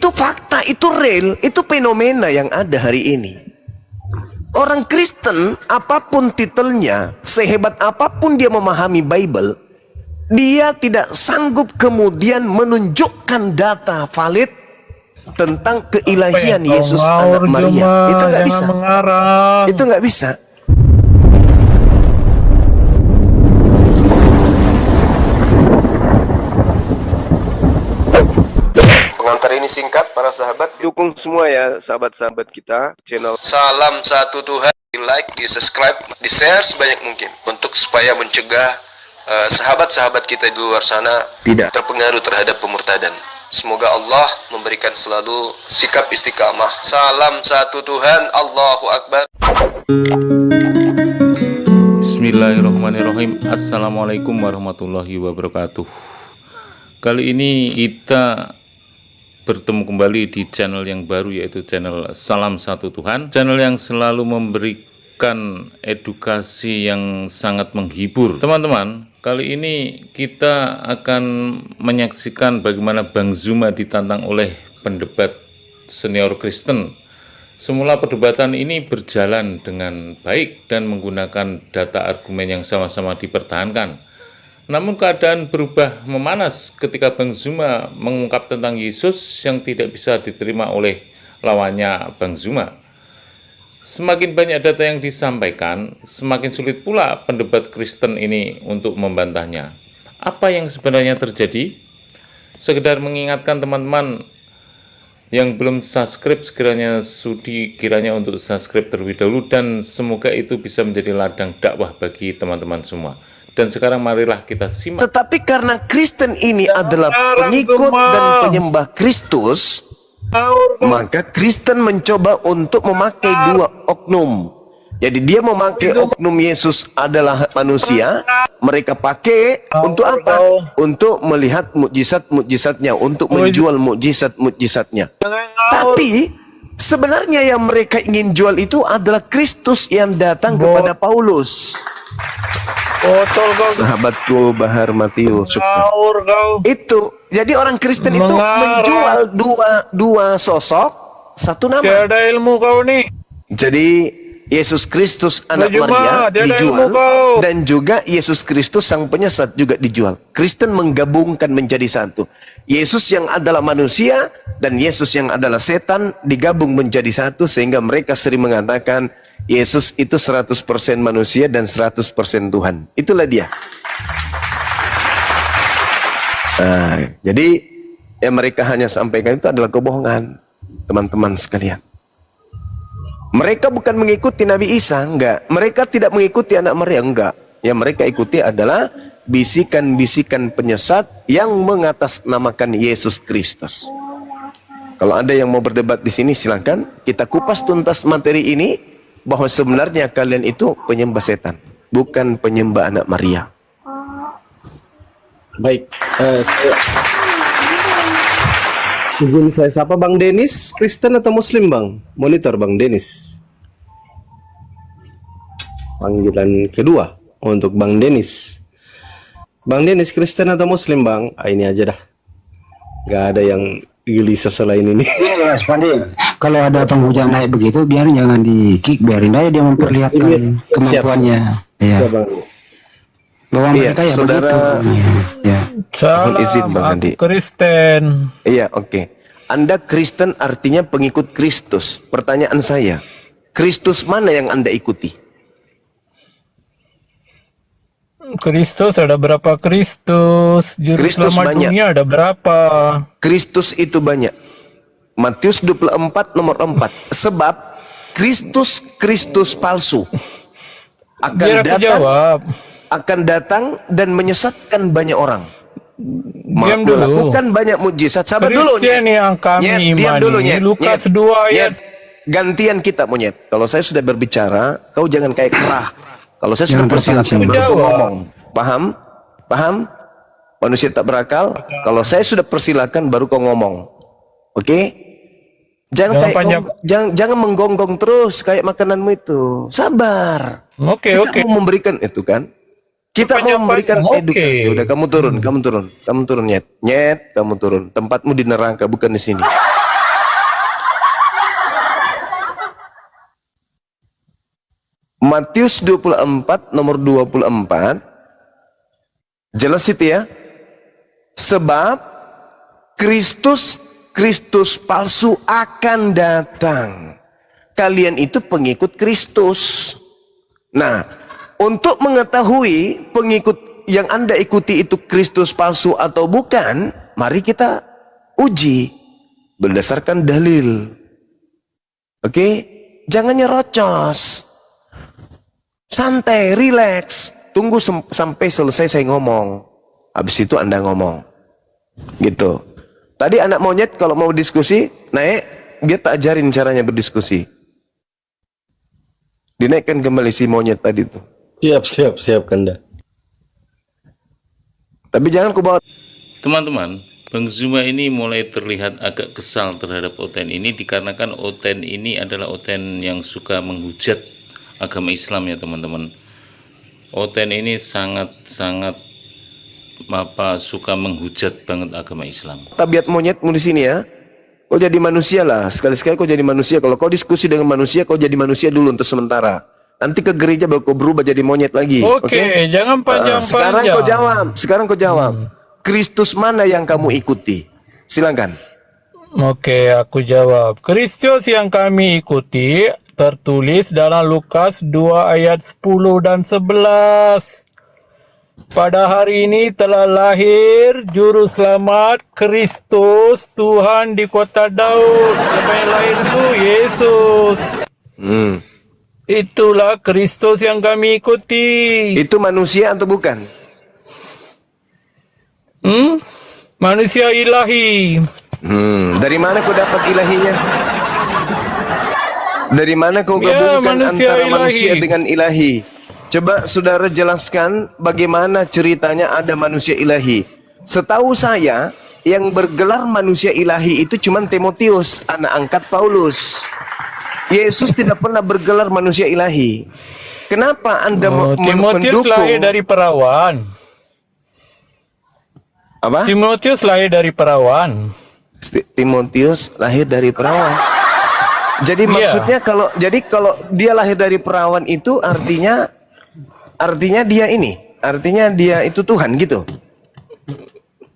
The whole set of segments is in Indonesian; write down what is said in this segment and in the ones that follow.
Itu fakta, itu real, itu fenomena yang ada hari ini. Orang Kristen, apapun titelnya, sehebat apapun dia memahami Bible, dia tidak sanggup kemudian menunjukkan data valid tentang keilahian Yesus anak Maria. Itu nggak bisa. Itu nggak bisa. Pengantar ini singkat, para sahabat. Dukung semua ya, sahabat-sahabat kita. Channel Salam Satu Tuhan. Di like, di subscribe, di share sebanyak mungkin. Untuk supaya mencegah sahabat-sahabat kita di luar sana tidak terpengaruh terhadap pemurtadan. Semoga Allah memberikan selalu sikap istiqamah. Salam satu Tuhan, Allahu Akbar. Bismillahirrahmanirrahim. Assalamualaikum warahmatullahi wabarakatuh. Kali ini kita bertemu kembali di channel yang baru, yaitu channel Salam Satu Tuhan, channel yang selalu memberikan edukasi yang sangat menghibur. Teman-teman, kali ini kita akan menyaksikan bagaimana Bang Zuma ditantang oleh pendebat senior Kristen. Semula perdebatan ini berjalan dengan baik dan menggunakan data argumen yang sama-sama dipertahankan. Namun keadaan berubah memanas ketika Bang Zuma mengungkap tentang Yesus yang tidak bisa diterima oleh lawannya Bang Zuma. Semakin banyak data yang disampaikan, semakin sulit pula pendebat Kristen ini untuk membantahnya. Apa yang sebenarnya terjadi? Sekedar mengingatkan teman-teman yang belum subscribe, sekiranya sudi kiranya untuk subscribe terlebih dahulu, dan semoga itu bisa menjadi ladang dakwah bagi teman-teman semua. Dan sekarang marilah kita simak. Tetapi karena Kristen ini adalah pengikut dan penyembah Kristus, maka Kristen mencoba untuk memakai dua oknum. Jadi dia memakai oknum Yesus adalah manusia. Mereka pakai untuk apa? Untuk melihat mukjizat-mukjizatnya, untuk menjual mukjizat-mukjizatnya. Tapi sebenarnya yang mereka ingin jual itu adalah Kristus yang datang kepada Paulus. Sahabatku Bahar Matius, itu jadi orang Kristen itu menjual dua sosok, satu nama. Ada ilmu kau nih. Jadi Yesus Kristus anak Maria dijual, dan juga Yesus Kristus sang penyesat juga dijual. Kristen menggabungkan menjadi satu. Yesus yang adalah manusia dan Yesus yang adalah setan digabung menjadi satu, sehingga mereka sering mengatakan Yesus itu 100% manusia dan 100% Tuhan. Itulah dia. Jadi yang mereka hanya sampaikan itu adalah kebohongan, teman-teman sekalian. Mereka bukan mengikuti Nabi Isa, enggak. Mereka tidak mengikuti anak Maria, enggak. Yang mereka ikuti adalah bisikan-bisikan penyesat yang mengatasnamakan Yesus Kristus. Kalau ada yang mau berdebat di sini, silakan. Kita kupas tuntas materi ini, bahwa sebenarnya kalian itu penyembah setan, bukan penyembah anak Maria. Baik, izin saya sapa Bang Denis, Kristen atau Muslim Bang? Monitor Bang Denis. Panggilan kedua untuk Bang Denis. Bang Denis, Kristen atau Muslim Bang? Ini aja dah, gak ada yang gelisah selain ini. Iya, Spandi. Kalau ada penghujang naik begitu, biarin, jangan di kick, biarin aja dia memperlihatkan kemampuannya. Ya. Bahwa mereka ya saudara. Ya. Salam, izin Bang Andi. Kristen. Iya, oke. Anda Kristen artinya pengikut Kristus. Pertanyaan saya, Kristus mana yang Anda ikuti? Kristus ada berapa Kristus? Juru selamat dunia ada berapa? Kristus itu banyak. Matius 24 nomor 4. Sebab Kristus palsu akan datang dan menyesatkan banyak orang. Melakukan banyak mukjizat. Sabar dulu, yang kami imani. Lukas 2 ayat. Gantian kita, monyet. Kalau saya sudah berbicara, kau jangan kayak kerah. Kalau saya sudah persilakan baru kau ngomong. Paham? Paham? Manusia tak berakal. Kalau saya sudah persilakan baru kau ngomong. Oke? Jangan menggonggong terus kayak makananmu itu. Sabar. Oke. Kita mau memberikan itu kan. Kita mau memberikan edukasi. Udah, kamu turun, nyet, kamu turun. Tempatmu di neraka, bukan di sini. Matius 24 nomor 24. Jelas itu ya. Sebab Kristus palsu akan datang. Kalian itu pengikut Kristus. Nah, untuk mengetahui pengikut yang Anda ikuti itu Kristus palsu atau bukan, mari kita uji berdasarkan dalil. Oke? Jangan nyerocos. Santai, rileks. Tunggu sampai selesai saya ngomong. Habis itu Anda ngomong. Gitu. Tadi anak monyet kalau mau diskusi, naik, dia tak ajarin caranya berdiskusi. Dinaikkan kembali si monyet tadi tuh. Siap Kanda. Tapi jangan ku bawa. Teman-teman, Bang Zuma ini mulai terlihat agak kesal terhadap Oten ini dikarenakan Oten ini adalah Oten yang suka menghujat agama Islam ya teman-teman. Oten ini sangat suka menghujat banget agama Islam. Tabiat monyetmu di sini ya. Kau jadi manusia lah. Sekali-sekali kau jadi manusia. Kalau kau diskusi dengan manusia, kau jadi manusia dulu untuk sementara. Nanti ke gereja baru kau berubah jadi monyet lagi. Oke, jangan panjang-panjang. Sekarang kau jawab. Kristus mana yang kamu ikuti? Silakan. Oke, aku jawab. Kristus yang kami ikuti tertulis dalam Lukas 2 ayat 10 dan 11. Pada hari ini telah lahir Juru Selamat Kristus Tuhan di kota Daud. Siapa yang lahir itu? Yesus. Itulah Kristus yang kami ikuti. Itu manusia atau bukan? Manusia ilahi. Dari mana kau dapat ilahinya? Dari mana kau gabungkan antara manusia dengan ilahi? Coba saudara jelaskan bagaimana ceritanya ada manusia ilahi. Setahu saya, yang bergelar manusia ilahi itu cuma Timotius, anak angkat Paulus. Yesus tidak pernah bergelar manusia ilahi. Kenapa Anda Timotius mendukung? lahir dari perawan. Apa? Timotius lahir dari perawan. Timotius lahir dari perawan. Jadi maksudnya kalau dia lahir dari perawan itu artinya dia itu Tuhan gitu.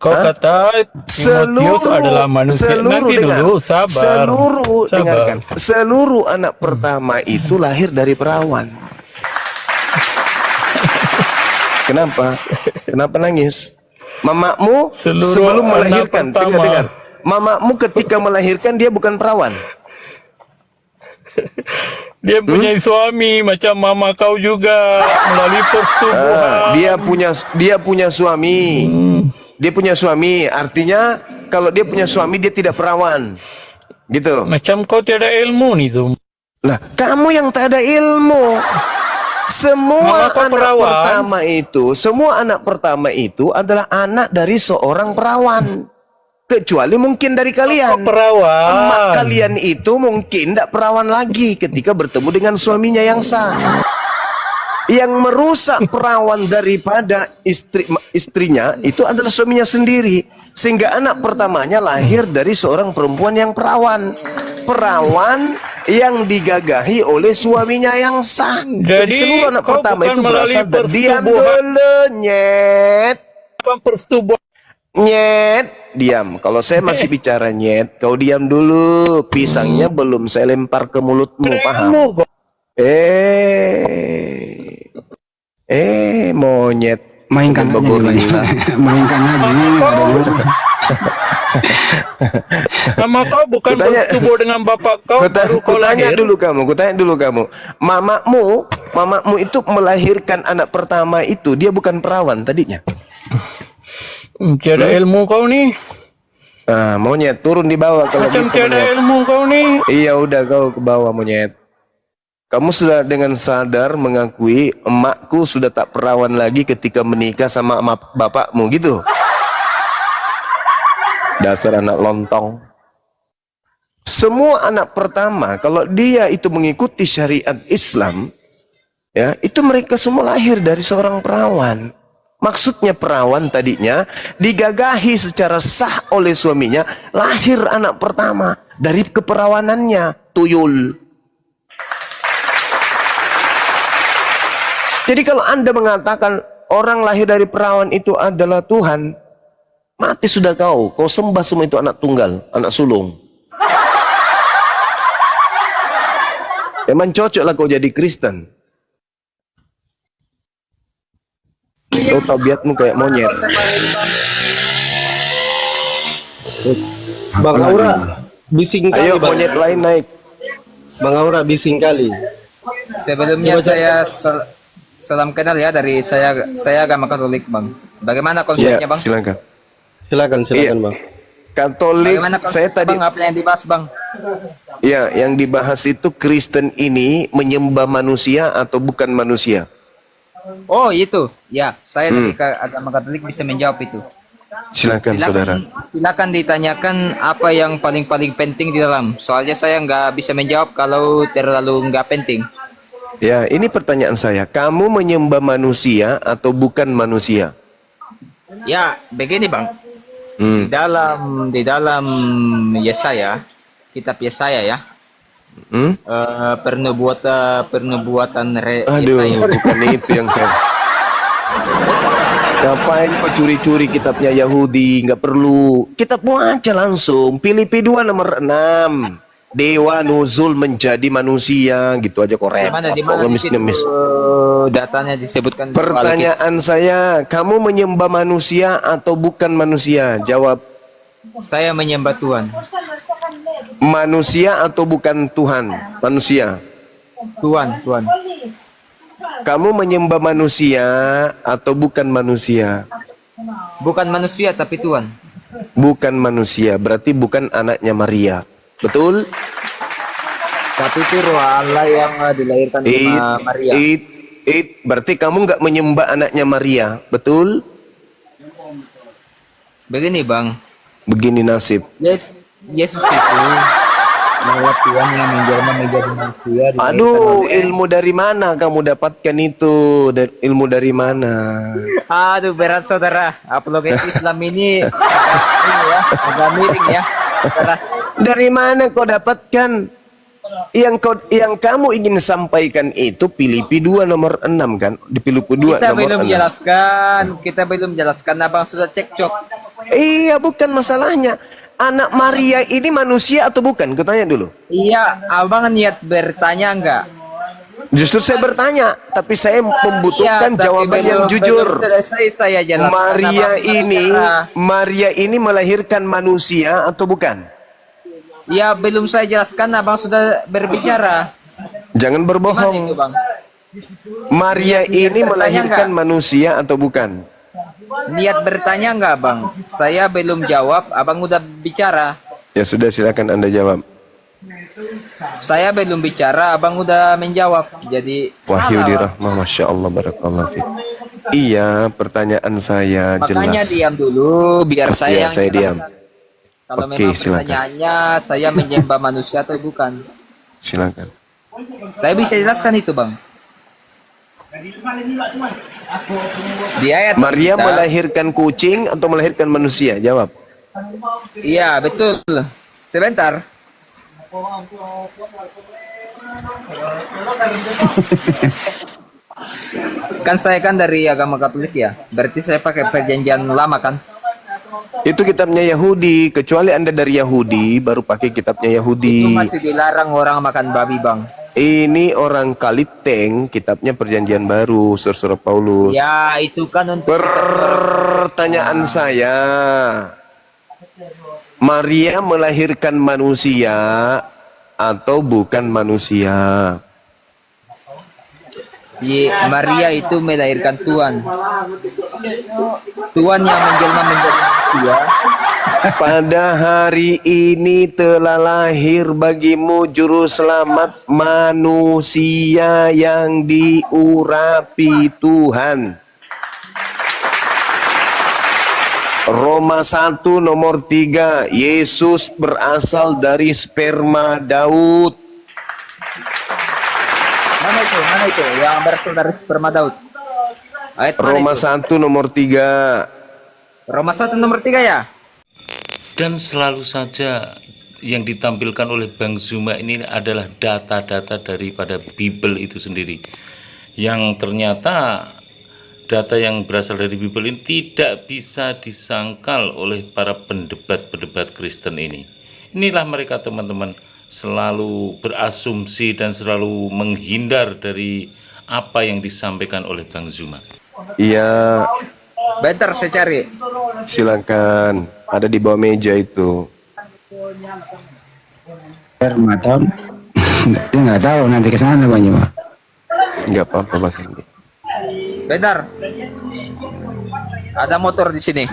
Kau kata Timotius adalah manusia. Nanti dulu, sabar. Dengarkan. Seluruh anak pertama itu lahir dari perawan. Kenapa? Kenapa nangis? Mamamu sebelum melahirkan, dengar. Mamamu ketika melahirkan dia bukan perawan. Dia punya suami macam mama kau juga melalui persetubuhan. Dia punya suami. Dia punya suami, artinya kalau dia punya suami dia tidak perawan. Gitu. Macam kau tiada ilmu nih Zum. Lah, kamu yang tak ada ilmu. Semua anak pertama itu adalah anak dari seorang perawan. Kecuali mungkin dari kalian. Emak kalian itu mungkin tidak perawan lagi ketika bertemu dengan suaminya yang sah. Yang merusak perawan daripada istrinya itu adalah suaminya sendiri. Sehingga anak pertamanya lahir dari seorang perempuan yang perawan. Perawan yang digagahi oleh suaminya yang sah. Jadi seluruh anak pertama itu berasal dari diam dulu, nyet. Nyet, diam. Kalau saya masih bicara nyet, kau diam dulu. Pisangnya belum saya lempar ke mulutmu, paham? Monyet. Mainkan aja. Mainkan aja. Mama kau bukan bersetubuh dengan bapak kau baru kau lahir. Kutanya dulu kamu. Mamamu itu melahirkan anak pertama itu, dia bukan perawan tadinya. Tiada ilmu kau nih. Monyet turun di bawah kalau macam gitu, tiada monyet. ilmu kau nih. Iya udah kau ke bawah monyet. Kamu sudah dengan sadar mengakui emakku sudah tak perawan lagi ketika menikah sama bapakmu gitu. Dasar anak lontong. Semua anak pertama kalau dia itu mengikuti syariat Islam, ya itu mereka semua lahir dari seorang perawan. Maksudnya perawan tadinya digagahi secara sah oleh suaminya, lahir anak pertama dari keperawanannya, tuyul. Jadi kalau Anda mengatakan orang lahir dari perawan itu adalah Tuhan, mati sudah kau. Kau sembah semua itu anak tunggal, anak sulung. Emang cocoklah kau jadi Kristen. Kau tabiatmu kayak monyet. Bang Aura bising kali. Ayo Bang. monyet lain naik. Bang Aura bising kali. Sebelumnya saya salam kenal ya dari saya agama Katolik Bang. Bagaimana Ya, konsepnya Bang? silakan. Silakan Iya. Bang. Katolik, Bagaimana saya konsepnya tadi, Bang? Apa yang dibahas Bang? ya, yang dibahas itu Kristen ini menyembah manusia atau bukan manusia. Oh itu, ya saya dari agama Katolik bisa menjawab itu. Silakan, saudara. Silakan ditanyakan apa yang paling penting di dalam. Soalnya saya nggak bisa menjawab kalau terlalu nggak penting. Ya, ini pertanyaan saya. Kamu menyembah manusia atau bukan manusia? Ya begini Bang. Hmm. Di dalam Yesaya, kitab Yesaya ya. Hmm? Pernubuatan Aduh, Yesaya. bukan itu yang saya. Ngapain kau curi-curi kitabnya Yahudi? Nggak perlu. Kitabmu aja langsung. Filipi 2 nomor 6. Dewa nuzul menjadi manusia. Gitu aja kok repot. Di mana Kok di situ ngemis-ngemis. datanya disebutkan? Pertanyaan saya, kamu menyembah manusia atau bukan manusia? Jawab. Saya menyembah Tuhan. Manusia atau bukan Tuhan? Manusia. Tuhan. Kamu menyembah manusia atau bukan manusia? Bukan manusia tapi Tuhan. Bukan manusia, berarti bukan anaknya Maria. Betul? Tapi itu roh Allah yang dilahirkan sama Maria. Berarti kamu nggak menyembah anaknya Maria, betul? Begini Bang, Begini nasib. Yesus itu adalah Tuhan yang menjelma menjadi manusia. dilahirkan Aduh, oleh- ilmu dari mana kamu dapatkan itu? Ilmu dari mana? Aduh berat saudara, apologet Islam ini agak miring ya. Saudara. Dari mana kau dapatkan? Yang kamu ingin sampaikan itu Filipi 2 nomor 6 kan? Di Filipi 2 Kita nomor belum 6. jelaskan, abang sudah cekcok. Iya, bukan masalahnya. Anak Maria ini manusia atau bukan? Kutanya dulu. Iya, abang niat bertanya enggak? Justru saya bertanya, tapi saya membutuhkan Iya, tapi jawaban yang belum jujur. selesai saya jelaskan. Maria ini melahirkan manusia atau bukan? Ya belum saya jelaskan, abang sudah berbicara. Jangan Gimana berbohong. itu bang? Maria ini bertanya melahirkan nggak? manusia atau bukan? Niat bertanya enggak bang? Saya belum jawab, abang udah bicara. Ya sudah, silakan Anda jawab. Saya belum bicara, abang udah menjawab. Jadi Wahyu salah, Bang. dirahmah, Masya Allah, barakallah fiik. Iya, pertanyaan saya Makanya jelas. diam dulu, biar Iya, saya yang saya diam. jelaskan. Kalau Oke, memang silakan. pertanyaannya saya menyembah manusia atau bukan, Silakan. saya bisa jelaskan itu bang. Di ayat Maria kita- melahirkan kucing atau melahirkan manusia? Jawab. Iya betul. Sebentar. Kan saya kan dari agama Katolik ya. Berarti saya pakai perjanjian lama kan? Itu kitabnya Yahudi. Kecuali Anda dari Yahudi, baru pakai kitabnya Itu Yahudi. masih dilarang orang makan babi bang. Ini orang Kaliteng, kitabnya Perjanjian Baru, Surah Paulus. Ya itu kan untuk Pertanyaan saya, Maria melahirkan manusia atau bukan manusia? Maria itu melahirkan Tuhan. Tuhan yang menjelma menjadi manusia. Pada hari ini telah lahir bagimu juru selamat manusia yang diurapi Tuhan. Roma 1 nomor 3, Yesus berasal dari sperma Daud. Mana itu yang berasal dari sperma Daud? Ayat mana Roma itu? 1 nomor 3. Roma 1 nomor 3 ya? Dan selalu saja yang ditampilkan oleh Bang Zuma ini adalah data-data daripada Bible itu sendiri. yang ternyata data yang berasal dari Bible ini tidak bisa disangkal oleh para pendebat-pendebat Kristen ini. Inilah mereka teman-teman, selalu berasumsi dan selalu menghindar dari apa yang disampaikan oleh Bang Zuma. Iya, Bentar saya cari. silakan. Ada di bawah meja itu. Sperma tahu. Dia nggak tahu nanti ke sana banyak Pak. Nggak apa-apa Mas Andi. Bentar. Ada motor di sini.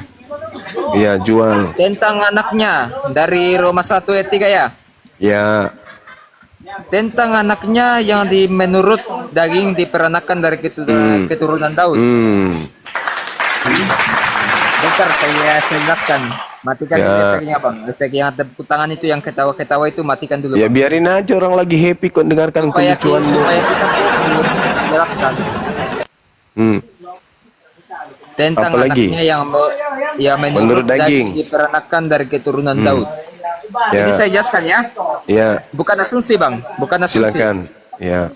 Iya, jual. Tentang anaknya dari Roma 1 ayat 3 ya. Ya, Tentang anaknya yang menurut daging diperanakan dari keturunan Daud. Bentar saya jelaskan. Matikan Ya. efeknya bang. Efek yang tepuk tangan itu yang ketawa-ketawa itu matikan dulu. ya Bang. biarin aja orang lagi happy kok dengarkan Supaya kelucuanmu. kita fokus jelaskan. Hmm. Tentang Apalagi? anaknya yang menurut Menurut daging. diperanakan dari keturunan Daud. Ya. Ini saya jelaskan ya. Ya, Bukan asumsi bang. Bukan asumsi. silakan. Ya.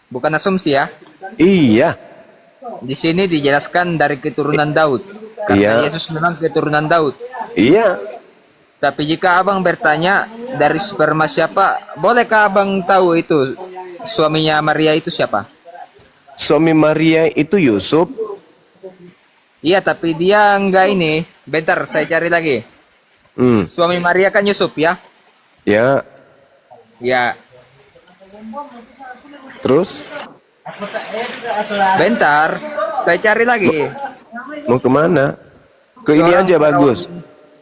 Bukan asumsi ya. Iya. Di sini dijelaskan dari keturunan Daud. Karena Iya. Yesus memang keturunan Daud. Iya. Tapi jika abang bertanya dari sperma siapa, bolehkah abang tahu itu suaminya Maria itu siapa? Suami Maria itu Yusuf. Iya, tapi dia enggak ini. Bentar, saya cari lagi. Hmm. Suami Maria kan Yusuf ya? Ya. Ya. Terus Bentar, saya cari lagi. mau kemana? Ke ini Seorang aja bagus.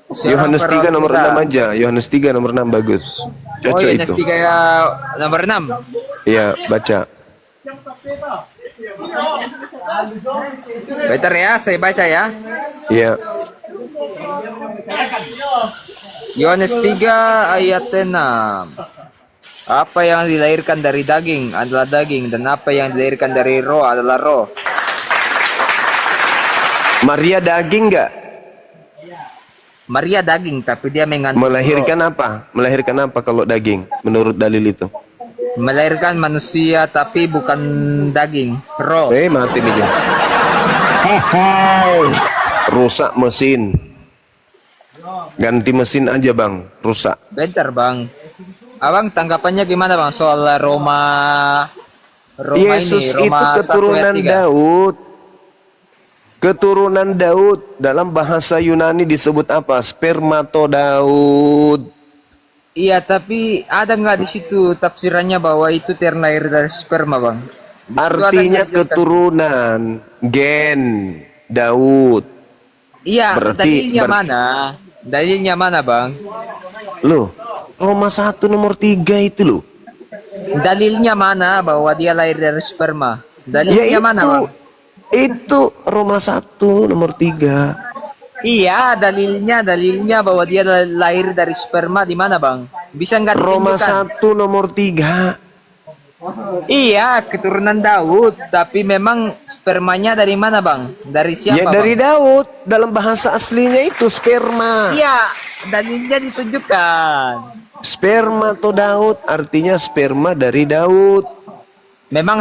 Seorang Yohanes 3 nomor perawi 6 aja. Yohanes 3 nomor 6 bagus. Oh, Cocok Yohanes itu. 3 ya, nomor 6. Iya, baca. Bentar ya, saya baca ya. Iya. Yohanes 3 ayat 6. Apa yang dilahirkan dari daging adalah daging, dan apa yang dilahirkan dari roh adalah roh. Maria daging enggak? Maria daging, tapi dia mengandung Melahirkan apa? Melahirkan apa kalau daging menurut dalil itu? roh. Melahirkan manusia, tapi bukan daging, roh. Mati nih dia. Rusak mesin. Ganti mesin aja bang, rusak. Bentar bang, abang tanggapannya gimana bang soal Roma Yesus ini, itu Roma 1 ayat keturunan 3? Daud. Keturunan Daud dalam bahasa Yunani disebut apa? Spermatodaud. Iya, tapi ada nggak di situ tafsirannya bahwa itu terlahir dari sperma bang? Di situ ada Artinya nggak dijelaskan? keturunan, gen Daud. Iya, berarti- dalilnya mana? Dalilnya mana bang? Loh, Roma 1 nomor 3 itu loh. Dalilnya mana bahwa dia lahir dari sperma? Ya Dalilnya mana bang? itu Roma 1 nomor 3. Iya, dalilnya bahwa dia lahir dari sperma di mana bang? Bisa nggak Roma ditunjukkan? 1 nomor 3. Iya, keturunan Daud, tapi memang spermanya dari mana bang? Dari siapa? Ya dari Bang? Daud. Dalam bahasa aslinya itu sperma. Iya, dalilnya ditunjukkan. Spermatodaud artinya sperma dari Daud. Memang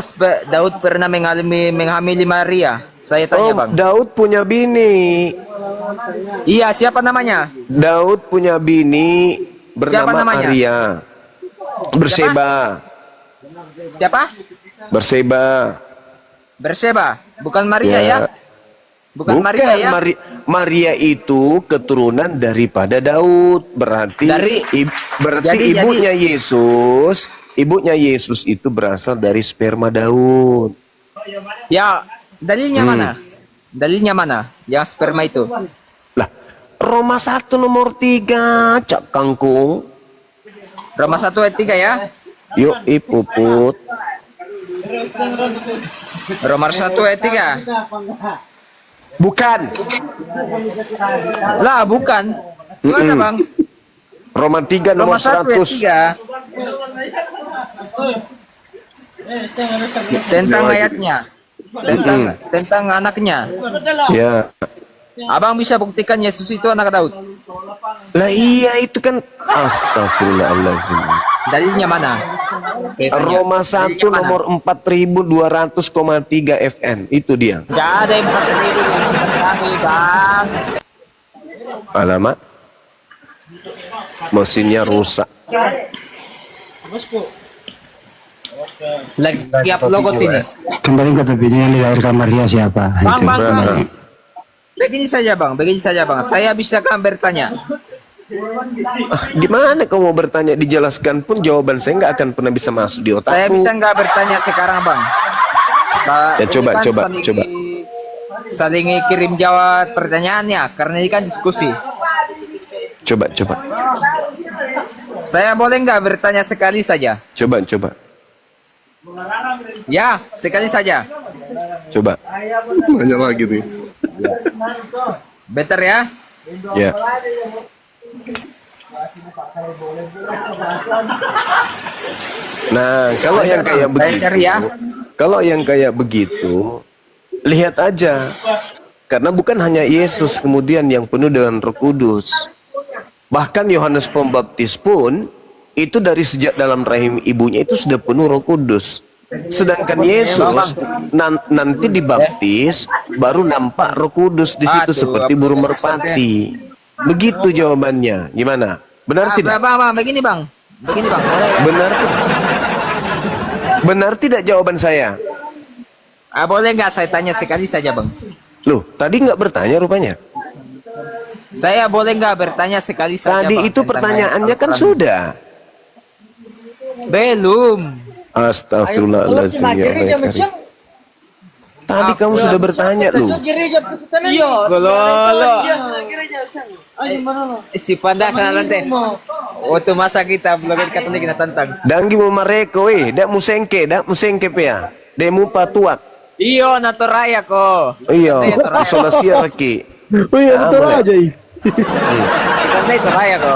Daud pernah menghamili Maria. Saya tanya bang. Daud punya bini. Iya, siapa namanya? Daud punya bini Siapa bernama namanya? Arya. Berseba. Siapa? Berseba. Berseba, bukan Maria ya? Bukan Maria ya? Maria itu keturunan daripada Daud. Berarti Jadi- ibunya Yesus, ibunya Yesus itu berasal dari sperma Daud. Ya, dalilnya mana? Dalilnya mana? Yang sperma itu? Lah, Roma 1 nomor 3, Cak Kangkung. Roma 1 ayat 3 ya? Yuk, Puput. Roma 1 ayat 3. Bukan. Lah, bukan. Gimana bang? Roma 3 nomor Roma 1 ayat 100. 3. Tentang ayatnya. Tentang anaknya. Ya. Abang bisa buktikan Yesus itu anak Daud. Lah iya itu kan astagfirullahaladzim. Dalilnya mana? Saya tanya. Roma 1 Dalilnya mana? nomor 4200,3 FN. Itu dia. Nggak ada yang 4.000 yang kami, Bang. Alamak. Mesinnya rusak. Lagi upload ini. Kembali ke topiknya, yang dilahirkan Maria siapa? Bang, Itu. bang, bang. Benar. Begini saja, Bang. Begini saja, Bang. Saya bisa kan bertanya. Gimana kau mau bertanya dijelaskan pun jawaban saya nggak akan pernah bisa masuk di Saya otakku. bisa nggak bertanya sekarang, Bang? Ya, Ini coba, kan coba, saling, coba. Saling kirim jawab pertanyaannya, karena ini kan diskusi. Coba. Saya boleh nggak bertanya sekali saja? Coba. Ya, sekali saja. Coba. Banyak lagi nih. Better ya? Ya. Nah, kalau yang kayak cari ya. begitu, lihat aja. Karena bukan hanya Yesus kemudian yang penuh dengan Roh Kudus. Bahkan Yohanes Pembaptis pun itu dari sejak dalam rahim ibunya itu sudah penuh Roh Kudus. Sedangkan Yesus nanti dibaptis baru nampak Roh Kudus di situ seperti burung merpati. Begitu jawabannya. Gimana? Benar tidak? Bang, begini bang. Boleh nggak? Benar tidak jawaban saya? Boleh nggak saya tanya sekali saja bang? Loh, tadi nggak bertanya rupanya. Saya boleh nggak bertanya sekali saja? Tadi Bang, itu tentang pertanyaannya ayat kan Al-Quran? sudah. Belum. Astagfirullahaladzim ya Allah ya Karim. Tadi kamu sudah bertanya loh. Gololo. Si panda sana nanti. Waktu masa kita belum Katolik kita tantang. Danggi mo mareko dak musengke ya. Demu patuak. Iyo natoraya ko. Iya, isolasi raki. Oh iya, betul aja. Kita itu raya ko.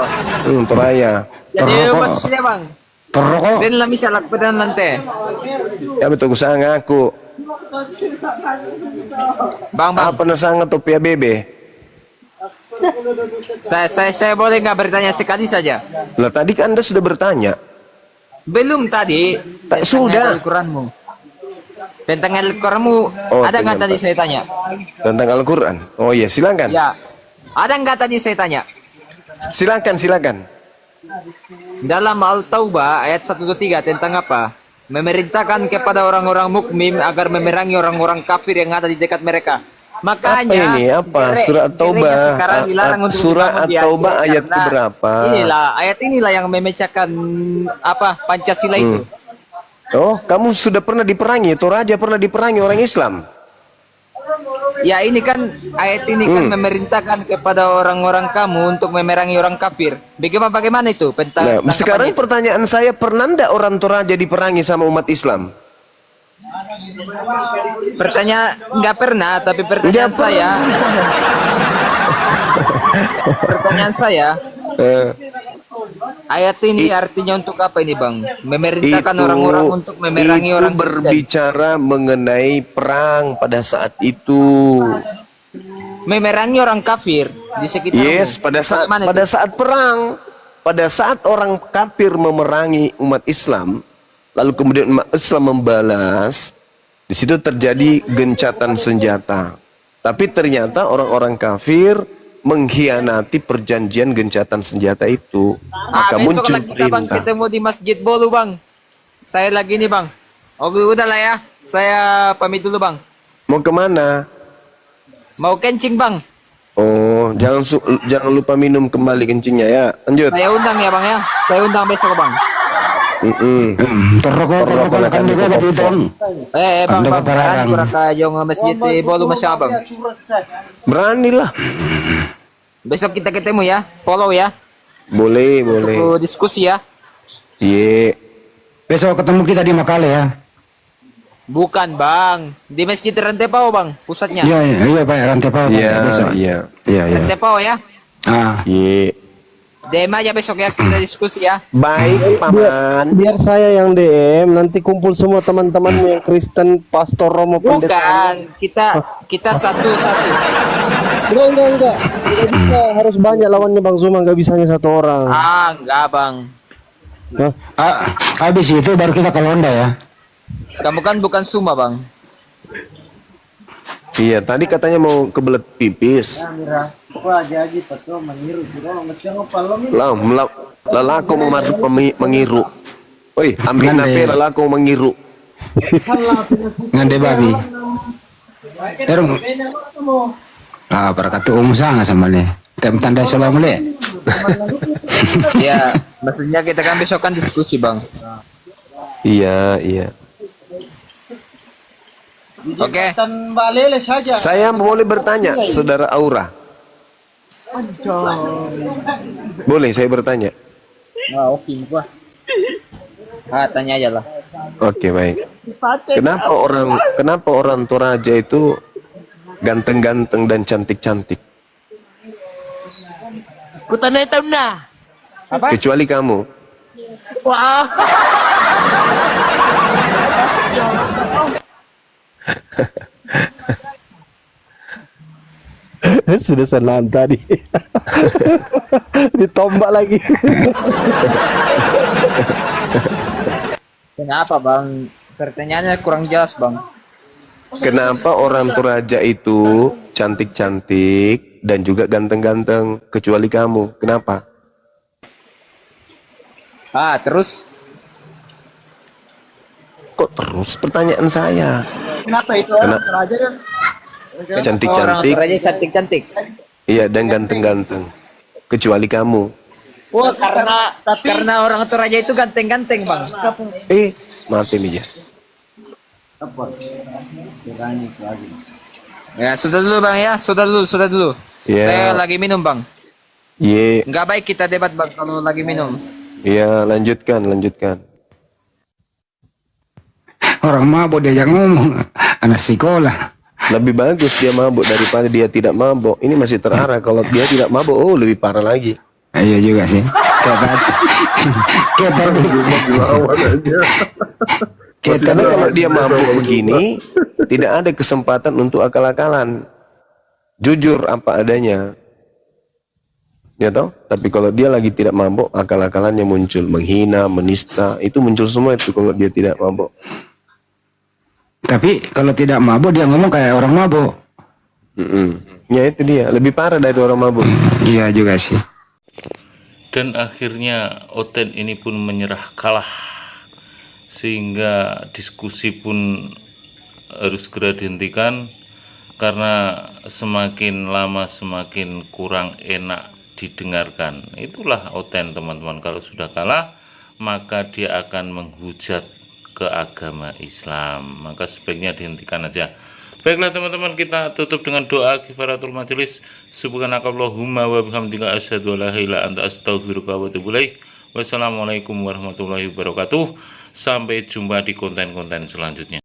Toraya. Jadi maksudnya bang. Perokok. Dan lah bisa lakpedan nanti. Ya betul kusanga aku. Bang. Apa na sangat topia bebe? Saya boleh nggak bertanya sekali saja? Lah tadi kan Anda sudah bertanya. Belum tadi. Tak Tentang sudah. Al-Quranmu. Tentang Al-Quranmu Oh, ada nggak tentang- tadi saya tanya? Tentang Al-Quran. Oh iya, silakan. Ya. Ada nggak tadi saya tanya? Silakan. Dalam Al-Taubah ayat 1-3 tentang apa? Memerintahkan kepada orang-orang mukmin agar memerangi orang-orang kafir yang ada di dekat mereka. Makanya Apa? Surat At-Taubah. sekarang dilarang untuk Surah dibangun di At-Taubah Aceh ayat karena keberapa? ayat inilah yang memecahkan apa Pancasila itu. Oh, kamu sudah pernah diperangi? Toraja pernah diperangi orang Islam? Ya ini kan ayat ini kan memerintahkan kepada orang-orang kamu untuk memerangi orang kafir. Bagaimana itu? Nah, sekarang pertanyaan saya, pernah ndak orang Toraja diperangi sama umat Islam? Pertanyaan nggak pernah, tapi pertanyaan Nggak saya, pertanyaan saya, ayat ini artinya untuk apa ini bang? Memerintahkan orang-orang untuk memerangi itu orang Kristen. berbicara mengenai perang pada saat itu. Memerangi orang kafir di sekitar. Yes, pada saat perang, pada saat orang kafir memerangi umat Islam, lalu kemudian umat Islam membalas, di situ terjadi gencatan senjata. Tapi ternyata orang-orang kafir mengkhianati perjanjian gencatan senjata itu. Maka Besok muncul lagi kita bang perintah. ketemu di Masjid Bolu bang. Saya lagi nih bang. Oke udah lah ya. Saya pamit dulu bang. Mau kemana? Mau kencing bang. Oh, jangan lupa minum kembali kencingnya ya. Lanjut. Saya undang ya bang ya. Saya undang besok bang. Perokok kan juga begitu. Bang Anda bang. keparang. Kurang kayong Masjid Bolu masya bang. Beranilah. Besok kita ketemu ya. Follow ya. Boleh. Untuk diskusi ya. Iya. Besok ketemu kita di Makale ya. Bukan bang. Di Masjid Rantepao bang. Pusatnya. Iya Pak, rantai Pak. Besok. Iya. Rantepao ya. Iya. DM aja besok ya. Kita diskusi ya. Baik, Paman. Biar saya yang DM, nanti kumpul semua teman-temanmu yang Kristen, Pastor Romo, pendeta. Bukan. Kita satu-satu. Enggak. Tidak bisa, harus banyak lawannya Bang Zuma, nggak bisanya satu orang. Enggak bang. Habis itu baru kita ke Londa ya. Kamu kan bukan Suma, Bang. Iya, tadi katanya mau kebelet pipis. Lah, lelako mau masuk mengiru. Oi, ambil nape lelako mengiru. Ngande babi. Terus barakatuh sangat sama nih. Tanda salam le. Ya, maksudnya kita kan besok kan diskusi, Bang. Iya, iya. Oke. Saya boleh bertanya, Saudara Aura? Boleh saya bertanya? Tanya aja lah. Oke, baik. Kenapa orang Toraja itu ganteng-ganteng dan cantik-cantik? Kutanay taon na. Kecuali kamu. Wow. Sudah senang tadi. Ditombak lagi. Kenapa, Bang? Pertanyaannya kurang jelas, Bang. Kenapa orang Toraja itu cantik-cantik dan juga ganteng-ganteng kecuali kamu? Kenapa? Terus Kok terus pertanyaan saya? Kenapa itu orang Toraja kan? orang Cantik-cantik, Toraja cantik-cantik. iya, dan ganteng-ganteng kecuali kamu. Wah, Karena orang Toraja itu ganteng-ganteng, Bang. Mati nih ya. Ya, sudah dulu, Bang ya. Sudah dulu. Ya. Saya lagi minum, Bang. Iya, Nggak baik kita debat, Bang, kalau lagi minum. iya, lanjutkan. Orang mabuk dia yang ngomong. Anak sekolah. Lebih bagus dia mabuk daripada dia tidak mabuk. Ini masih terarah. Kalau dia tidak mabuk, lebih parah lagi. Iya juga sih. Karena kalau dia mabuk begini, tidak ada kesempatan untuk akal-akalan. Jujur apa adanya. Ya toh? Tapi kalau dia lagi tidak mabuk, akal-akalannya muncul. Menghina, menista, itu muncul semua itu kalau dia tidak mabuk. Tapi kalau tidak mabuk dia ngomong kayak orang mabuk. Ya itu dia, lebih parah dari orang mabuk. Iya juga sih. Dan akhirnya Oten ini pun menyerah kalah, sehingga diskusi pun harus segera dihentikan karena semakin lama semakin kurang enak didengarkan. Itulah Oten, teman-teman. Kalau sudah kalah maka dia akan menghujat ke agama Islam, maka sebaiknya dihentikan aja. Baiklah teman-teman, kita tutup dengan doa kifaratul majelis. Subhanakallahumma wa bihamdika asyhadu an la ilaha illa anta astaghfiruka wa atubu ilaik. Wassalamualaikum warahmatullahi wabarakatuh. Sampai jumpa di konten-konten selanjutnya.